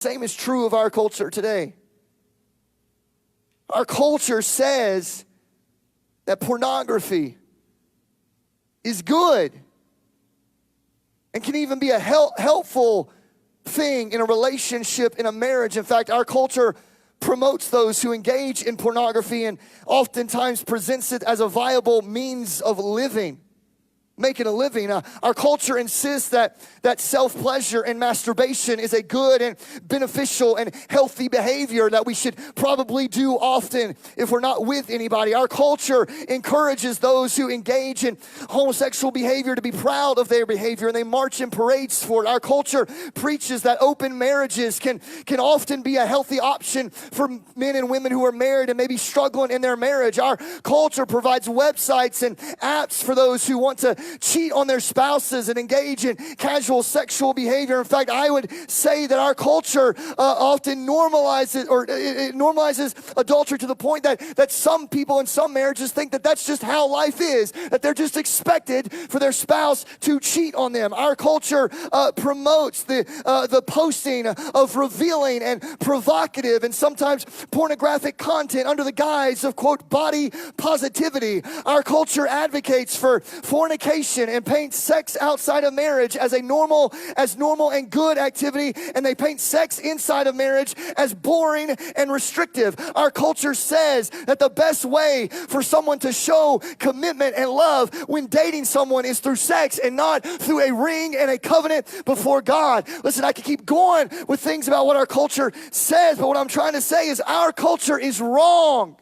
Same is true of our culture today. Our culture says that pornography is good and can even be a helpful thing in a relationship, in a marriage. In fact, our culture promotes those who engage in pornography and oftentimes presents it as a viable means of living, making a living. Our culture insists that self-pleasure and masturbation is a good and beneficial and healthy behavior that we should probably do often if we're not with anybody. Our culture encourages those who engage in homosexual behavior to be proud of their behavior, and they march in parades for it. Our culture preaches that open marriages can often be a healthy option for men and women who are married and maybe struggling in their marriage. Our culture provides websites and apps for those who want to cheat on their spouses and engage in casual sexual behavior. In fact, I would say that our culture often normalizes adultery to the point that some people in some marriages think that that's just how life is, that they're just expected for their spouse to cheat on them. Our culture promotes the posting of revealing and provocative and sometimes pornographic content under the guise of, quote, body positivity. Our culture advocates for fornication and paint sex outside of marriage as normal and good activity, and they paint sex inside of marriage as boring and restrictive. Our culture says that the best way for someone to show commitment and love when dating someone is through sex and not through a ring and a covenant before God. Listen, I could keep going with things about what our culture says, but what I'm trying to say is our culture is wrong.